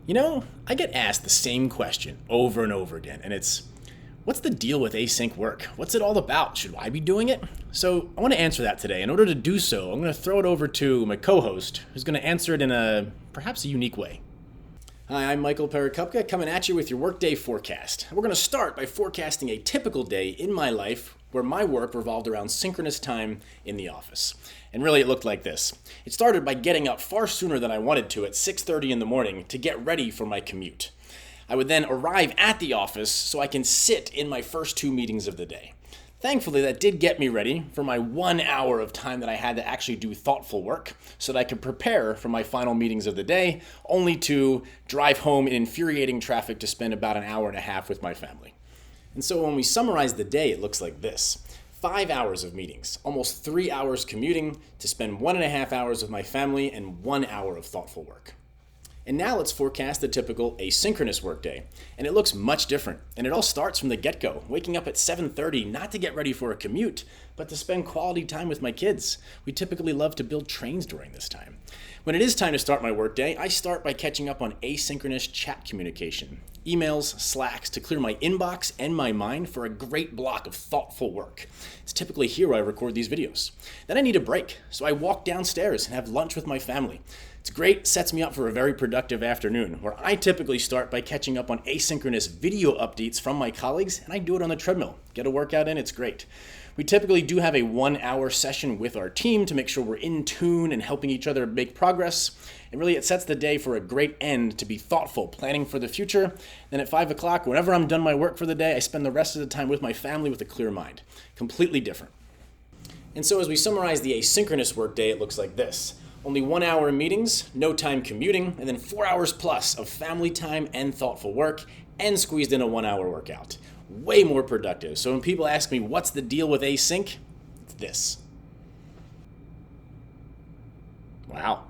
I get asked the same question over and over again, and it's, what's the deal with async work? What's it all about? Should I be doing it? So I want to answer that today. In order to do so, I'm going to throw it over to my co-host, who's going to answer it in perhaps a unique way. Hi, I'm Michael Perekupka, coming at you with your workday forecast. We're going to start by forecasting a typical day in my life where my work revolved around synchronous time in the office. And really it looked like this. It started by getting up far sooner than I wanted to at 6:30 in the morning to get ready for my commute. I would then arrive at the office so I can sit in my first 2 meetings of the day. Thankfully, that did get me ready for my 1 hour of time that I had to actually do thoughtful work so that I could prepare for my final meetings of the day, only to drive home in infuriating traffic to spend about an hour and a half with my family. And so when we summarize the day, it looks like this. 5 hours of meetings, almost 3 hours commuting to spend 1.5 hours with my family and 1 hour of thoughtful work. And now let's forecast the typical asynchronous workday. And it looks much different. And it all starts from the get-go, waking up at 7:30, not to get ready for a commute, but to spend quality time with my kids. We typically love to build trains during this time. When it is time to start my workday, I start by catching up on asynchronous chat communication, emails, Slacks, to clear my inbox and my mind for a great block of thoughtful work. It's typically here I record these videos. Then I need a break, so I walk downstairs and have lunch with my family. It's great, sets me up for a very productive afternoon, where I typically start by catching up on asynchronous video updates from my colleagues, and I do it on the treadmill. Get a workout in, it's great. We typically do have a 1 hour session with our team to make sure we're in tune and helping each other make progress. And really, it sets the day for a great end to be thoughtful, planning for the future. Then at 5 o'clock, whenever I'm done my work for the day, I spend the rest of the time with my family with a clear mind. Completely different. And so as we summarize the asynchronous workday, it looks like this. Only 1 hour in meetings, no time commuting, and then 4 hours plus of family time and thoughtful work, and squeezed in a 1 hour workout. Way more productive. So when people ask me, what's the deal with async? It's this. Wow.